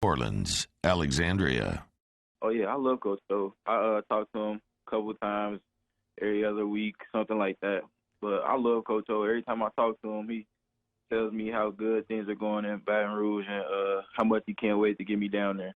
Orleans, Alexandria. Oh yeah, I love Coach O. I talk to him a couple times every other week, something like that. But I love Coach O. Every time I talk to him, he tells me how good things are going in Baton Rouge and how much he can't wait to get me down there.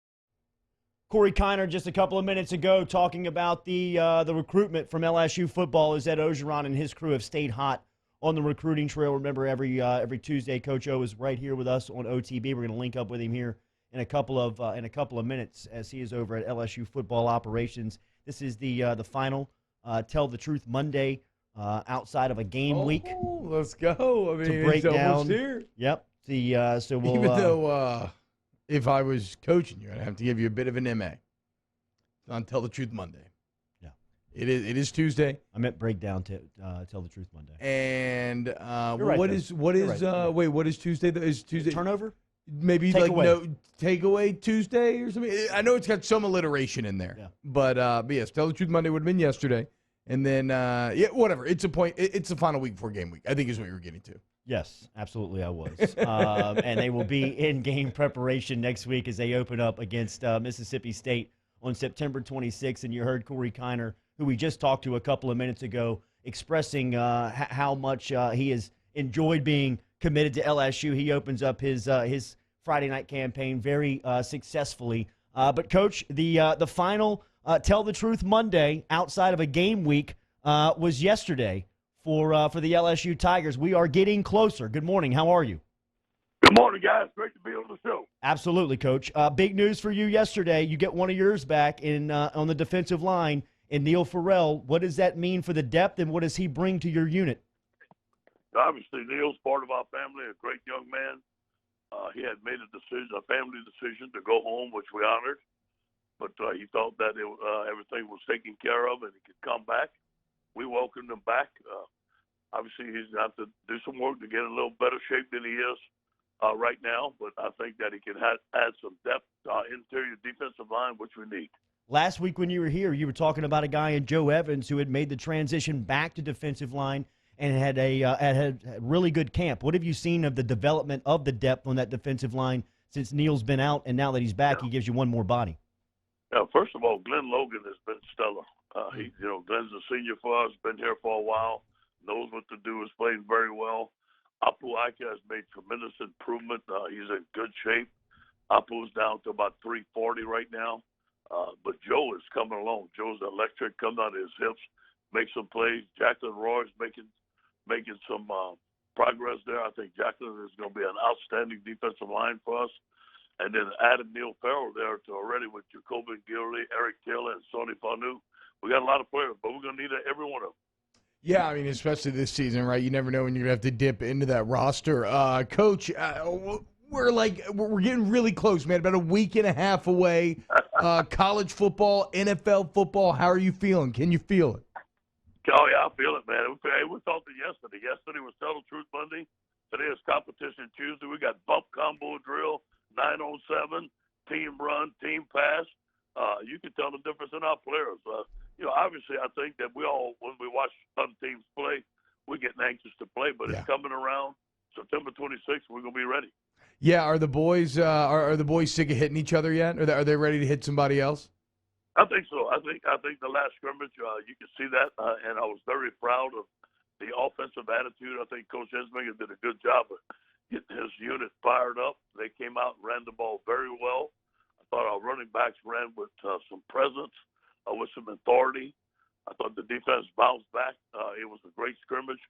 Corey Kiner just a couple of minutes ago talking about the recruitment from LSU football as Ed Orgeron and his crew have stayed hot on the recruiting trail. Remember, every Tuesday, Coach O is right here with us on OTB. We're going to link up with him here in a couple of minutes as he is over at LSU football operations. This is the final Tell the Truth Monday outside of a game week. Let's go. I mean, To break it's down. almost here. Yep. So we'll Even though if I was coaching you, I'd have to give you a bit of an MA on Tell the Truth Monday. Yeah. It is Tuesday. I meant breakdown to Tell the Truth Monday. And right, what though. is You're right. wait, what is Tuesday? Is Tuesday Turnover? maybe Takeaway. takeaway Tuesday or something? I know it's got some alliteration in there. Yeah. But yes, Tell the Truth Monday would have been yesterday. And then whatever. It's a point. It's the final week before game week, I think is what you were getting to. Yes, absolutely I was. And they will be in game preparation next week as they open up against Mississippi State on September 26th. And you heard Corey Kiner, who we just talked to a couple of minutes ago, expressing how much he has enjoyed being committed to LSU. He opens up his Friday night campaign very successfully. But, Coach, the final Tell the Truth Monday outside of a game week was yesterday for the LSU Tigers. We are getting closer. Good morning. How are you? Good morning, guys. Great to be on the show. Absolutely, Coach. Big news for you yesterday. You get one of yours back on the defensive line in Neil Farrell. What does that mean for the depth, and what does he bring to your unit? Obviously, Neil's part of our family, a great young man. He had made a family decision to go home, which we honored. But he thought that everything was taken care of and he could come back. We welcomed him back. Obviously, he's going to have to do some work to get in a little better shape than he is right now. But I think that he can add some depth interior defensive line, which we need. Last week when you were here, you were talking about a guy in Joe Evans who had made the transition back to defensive line and had a really good camp. What have you seen of the development of the depth on that defensive line since Neil's been out, and now that he's back, he gives you one more body? First of all, Glenn Logan has been stellar. Glenn's a senior for us, been here for a while, knows what to do, is playing very well. Apu Ika has made tremendous improvement. He's in good shape. Apu's down to about 340 right now. But Joe is coming along. Joe's electric, comes out of his hips, makes some plays. Jacqueline Roy's making some progress there. I think Jacqueline is going to be an outstanding defensive line for us. And then added Neil Farrell there to already with Jacobin Gilly, Eric Taylor, and Sonny Fanu. We got a lot of players, but we're going to need every one of them. Yeah, I mean, especially this season, right? You never know when you're going to have to dip into that roster. Coach, we're getting really close, man. About a week and a half away. College football, NFL football, how are you feeling? Can you feel it? Oh, yeah, I feel it, man. We talked yesterday. Yesterday was Tell the Truth Monday. Today is Competition Tuesday. We got bump combo drill, 9-on-7, team run, team pass. You can tell the difference in our players. Obviously, I think that we all, when we watch other teams play, we're getting anxious to play. But It's coming around September 26th. We're going to be ready. Yeah, are the boys are the boys sick of hitting each other yet? Are they ready to hit somebody else? I think so. I think the last scrimmage, you can see that, and I was very proud of the offensive attitude. I think Coach Esminger did a good job of getting his unit fired up. They came out and ran the ball very well. I thought our running backs ran with some presence, with some authority. I thought the defense bounced back. It was a great scrimmage,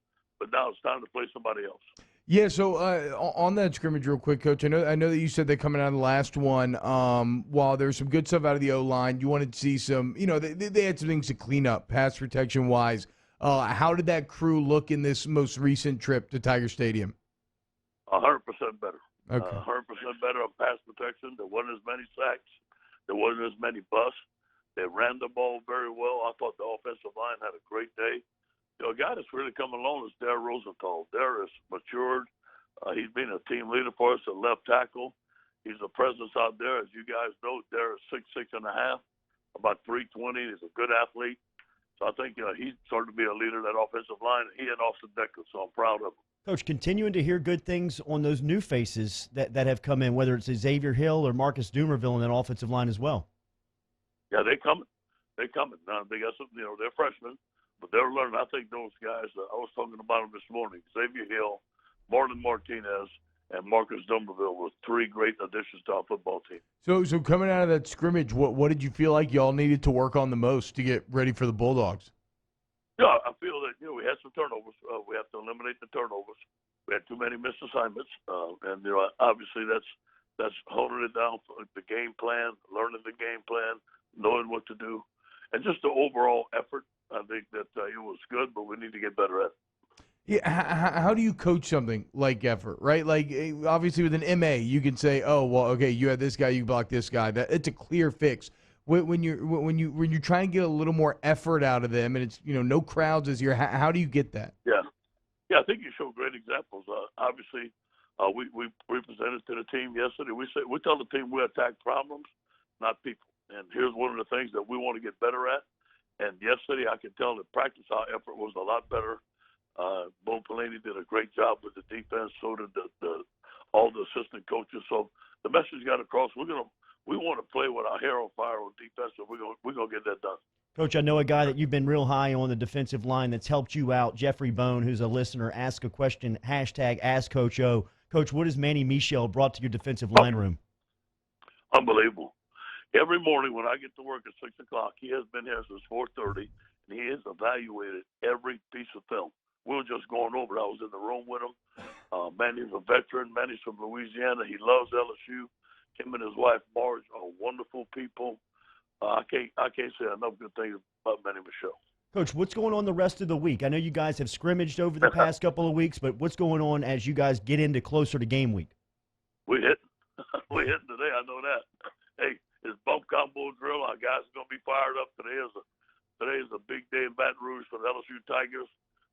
but now it's time to play somebody else. Yeah, so on that scrimmage real quick, Coach, I know that you said that coming out of the last one, while there's some good stuff out of the O-line, you wanted to see some, they had some things to clean up, pass protection-wise. How did that crew look in this most recent trip to Tiger Stadium? 100% better. Okay. 100% better on pass protection. There wasn't as many sacks. There wasn't as many busts. They ran the ball very well. I thought the offensive line had a great day. A guy that's really come along is Dare Rosenthal. Dare is matured. He's been a team leader for us at left tackle. He's a presence out there. As you guys know, Dare is 6'6.5", about 320. He's a good athlete. So I think he's starting to be a leader of that offensive line. He and Austin Decker, so I'm proud of him. Coach, continuing to hear good things on those new faces that have come in, whether it's Xavier Hill or Marcus Dumerville in that offensive line as well. Yeah, they're coming. They're coming. Now, they got some, they're freshmen, but they're learning. I think those guys, I was talking about them this morning, Xavier Hill, Marlon Martinez, and Marcus Dumerville were three great additions to our football team. So coming out of that scrimmage, what did you feel like y'all needed to work on the most to get ready for the Bulldogs? Yeah, I feel that we had some turnovers. We have to eliminate the turnovers. We had too many missed assignments, and obviously that's holding it down for the game plan, learning the game plan, knowing what to do, and just the overall effort. I think that it was good, but we need to get better at it. Yeah, how do you coach something like effort, right? Like, obviously with an MA, you can say, oh, well, okay, you had this guy, you block this guy. It's a clear fix. When you're trying to get a little more effort out of them, and it's no crowds this year, how do you get that? Yeah, I think you show great examples. Obviously, we presented to the team yesterday. We tell the team we attack problems, not people. And here's one of the things that we want to get better at. And yesterday, I could tell in practice our effort was a lot better. Bo Pelini did a great job with the defense. So did all the assistant coaches. So the message got across. We want to play with our hair on fire on defense, and we're gonna get that done. Coach, I know a guy that you've been real high on the defensive line that's helped you out, Jeffrey Bone, who's a listener. Ask a question, #AskCoachO. Coach, what has Manny Michel brought to your defensive line room? Unbelievable. Every morning when I get to work at 6 o'clock, he has been here since 4:30, and he has evaluated every piece of film. We were just going over it. I was in the room with him. Manny's a veteran. Manny's from Louisiana. He loves LSU. Him and his wife, Marge, are wonderful people. I can't say enough good things about Manny Michel. Coach, what's going on the rest of the week? I know you guys have scrimmaged over the past couple of weeks, but what's going on as you guys get into closer to game week? We're hitting today. I know that. Hey, it's bump combo drill. Our guys are going to be fired up. Today is a big day in Baton Rouge for the LSU Tigers.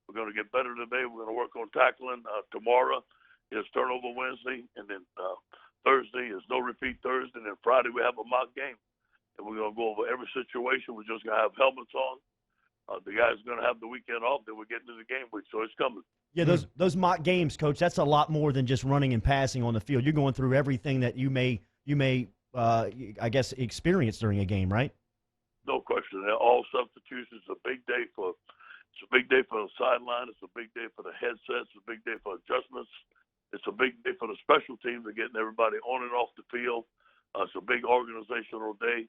We're going to get better today. We're going to work on tackling. Tomorrow is turnover Wednesday, and then Thursday is no repeat Thursday, and then Friday we have a mock game. And we're going to go over every situation. We're just going to have helmets on. The guys are going to have the weekend off. Then we're getting to the game week, so it's coming. Yeah, those mock games, Coach, that's a lot more than just running and passing on the field. You're going through everything that you may I guess, experience during a game, right? No question. All substitutions. It's a big day for the sideline. It's a big day for the headsets. It's a big day for adjustments. It's a big day for the special teams and getting everybody on and off the field. It's a big organizational day.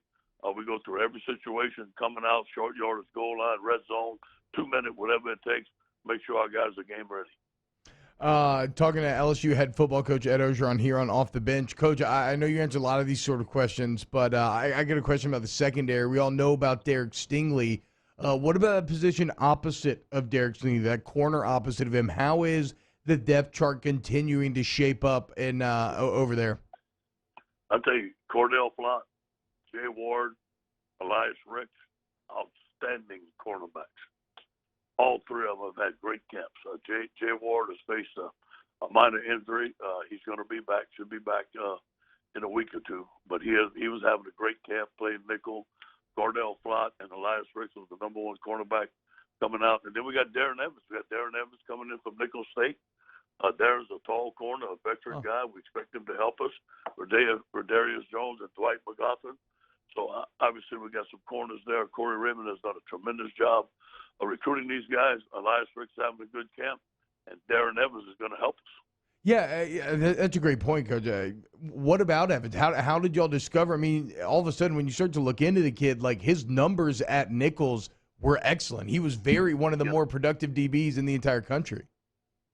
We go through every situation, coming out, short yardage, goal line, red zone, 2 minute, whatever it takes. Make sure our guys are game ready. Talking to LSU head football coach Ed Orgeron here on Off the Bench. Coach, I know you answer a lot of these sort of questions, but I got a question about the secondary. We all know about Derek Stingley. What about a position opposite of Derek Stingley, that corner opposite of him? How is the depth chart continuing to shape up in over there? I'll tell you, Cordell Flott, Jay Ward, Elias Ricks, outstanding cornerbacks. All three of them have had great camps. Jay Ward has faced a minor injury. He's going to be back, should be back in a week or two. But he was having a great camp, playing nickel. Cordell Flott and Elias Ricks was the number one cornerback coming out. And then we got Darren Evans. We got Darren Evans coming in from Nicholls State. Darren's a tall corner, a veteran guy. We expect him to help us. Rodarius Jones and Dwight McGoffin. So obviously we got some corners there. Corey Raymond has done a tremendous job of recruiting these guys. Elias Ricks having a good camp, and Darren Evans is going to help us. Yeah, that's a great point, Coach. What about Evans? How did y'all discover? I mean, all of a sudden when you start to look into the kid, like his numbers at Nicholls were excellent. He was one of the more productive DBs in the entire country.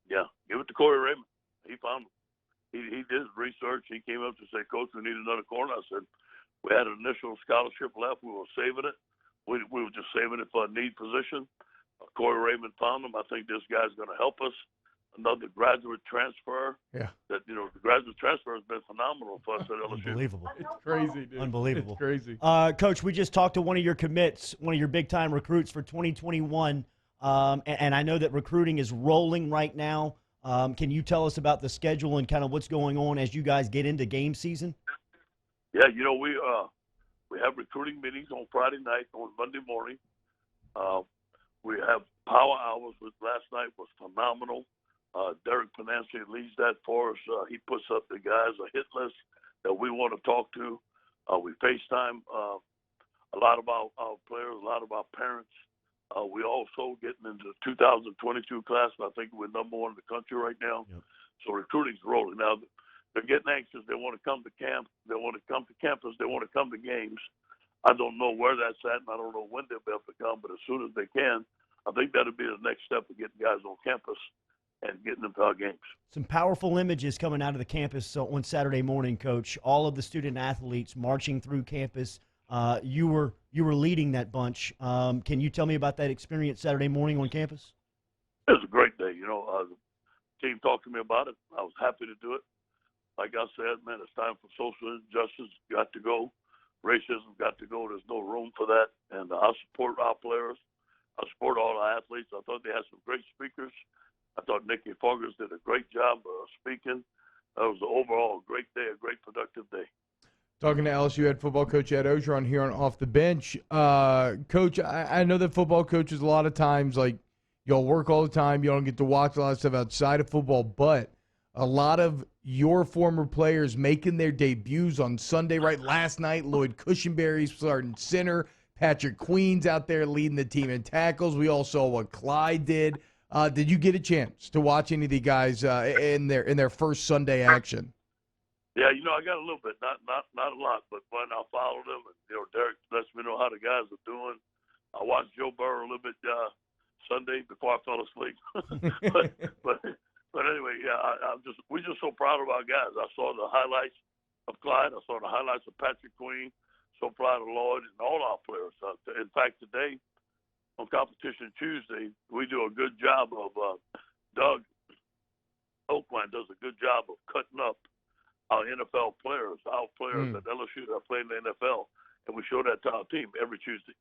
Yeah, give it to Corey Raymond. He found him. He did his research. He came up to say, Coach, we need another corner. I said, we had an initial scholarship left. We were saving it. We were just saving it for a need position. Corey Raymond found him. I think this guy's going to help us. Another graduate transfer. Yeah. The graduate transfer has been phenomenal for us at LSU. Unbelievable. It's crazy, dude. Unbelievable. It's crazy. Coach, we just talked to one of your commits, one of your big-time recruits for 2021, and I know that recruiting is rolling right now. Can you tell us about the schedule and kind of what's going on as you guys get into game season? Yeah, we have recruiting meetings on Friday night, on Monday morning. We have power hours, which last night was phenomenal. Derek Panansi leads that for us. He puts up the guys a hit list that we want to talk to. We FaceTime a lot of our players, a lot of our parents. We also getting into the 2022 class, and I think we're number one in the country right now. Yep. So recruiting's rolling. Now, they're getting anxious. They want to come to camp. They want to come to campus. They want to come to games. I don't know where that's at, and I don't know when they'll be able to come, but as soon as they can, I think that'll be the next step of getting guys on campus and getting them to our games. Some powerful images coming out of the campus on Saturday morning, Coach. All of the student athletes marching through campus. You were leading that bunch. Can you tell me about that experience Saturday morning on campus? It was a great day. The team talked to me about it. I was happy to do it. Like I said, man, it's time for social injustice. Got to go. Racism got to go. There's no room for that. And I support our players. I support all our athletes. I thought they had some great speakers. I thought Nikki Foggers did a great job speaking. That was overall a great day, a great productive day. Talking to LSU head football coach Ed Orgeron here on Off the Bench. Coach, I know that football coaches a lot of times, like, y'all work all the time. You don't get to watch a lot of stuff outside of football, but a lot of your former players making their debuts on Sunday, right? Last night, Lloyd Cushenberry starting center. Patrick Queen's out there leading the team in tackles. We all saw what Clyde did. Did you get a chance to watch any of the guys in their first Sunday action? Yeah, I got a little bit, not a lot, but when I followed them, and Derek lets me know how the guys are doing. I watched Joe Burrow a little bit Sunday before I fell asleep. but anyway, yeah, we're just so proud of our guys. I saw the highlights of Clyde. I saw the highlights of Patrick Queen. So proud of Lloyd and all our players. In fact, today on Competition Tuesday, we do a good job of Doug Oakland does a good job of cutting up our NFL players, our players at LSU that are playing in the NFL, and we show that to our team every Tuesday.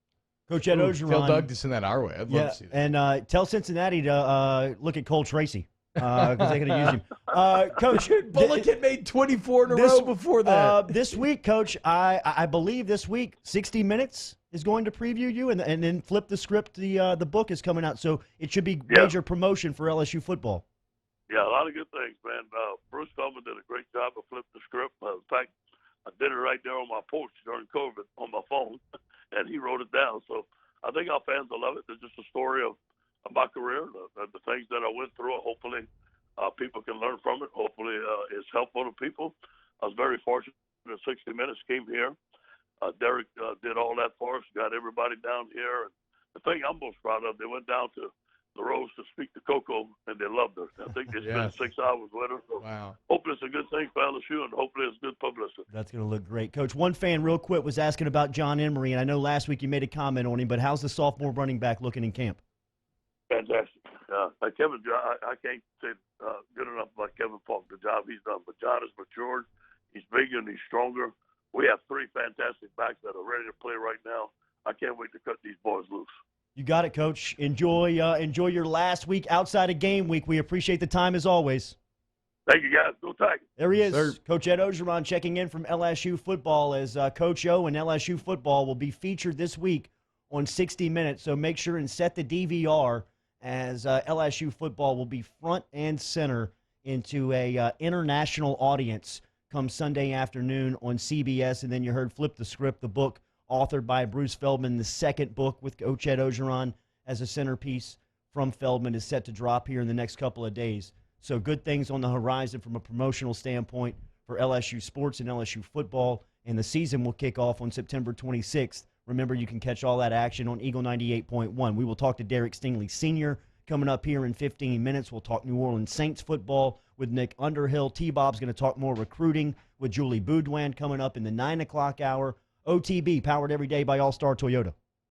Coach Ed Orgeron. Tell Doug to send that our way. I'd love to see that. And tell Cincinnati to look at Cole Tracy because they're going to use him. Coach, Bullock had made 24 in a row before that. This week, Coach, I believe this week, 60 Minutes is going to preview you, and then Flip the Script, the book is coming out. So it should be major promotion for LSU football. Yeah, a lot of good things, man. Bruce Feldman did a great job of Flip the Script. In fact, I did it right there on my porch during COVID on my phone, and he wrote it down. So I think our fans will love it. It's just a story of my career, the things that I went through. Hopefully, people can learn from it. Hopefully, it's helpful to people. I was very fortunate that 60 Minutes came here. Derek did all that for us, got everybody down here. And the thing I'm most proud of, they went down to the Rose to speak to Coco, and they loved her. I think they spent 6 hours with her. So hopefully it's a good thing for LSU, and hopefully it's good publicity. That's going to look great. Coach, one fan real quick was asking about John Emery, and I know last week you made a comment on him, but how's the sophomore running back looking in camp? Fantastic. Kevin, I can't say good enough about Kevin Falk, the job he's done. But John has matured. He's bigger and he's stronger. We have 3 fantastic backs that are ready to play right now. I can't wait to cut these boys loose. You got it, Coach. Enjoy your last week outside of game week. We appreciate the time as always. Thank you, guys. Go Tigers. There he is, Coach Ed Orgeron checking in from LSU football as Coach O and LSU football will be featured this week on 60 Minutes. So make sure and set the DVR as LSU football will be front and center into a international audience come Sunday afternoon on CBS. And then you heard Flip the Script, the book authored by Bruce Feldman. The second book with Coach Ed Orgeron as a centerpiece from Feldman is set to drop here in the next couple of days. So good things on the horizon from a promotional standpoint for LSU sports and LSU football. And the season will kick off on September 26th. Remember, you can catch all that action on Eagle 98.1. We will talk to Derek Stingley Sr. coming up here in 15 minutes. We'll talk New Orleans Saints football with Nick Underhill. T-Bob's going to talk more recruiting with Julie Boudouin coming up in the 9 o'clock hour. OTB, powered every day by All-Star Toyota.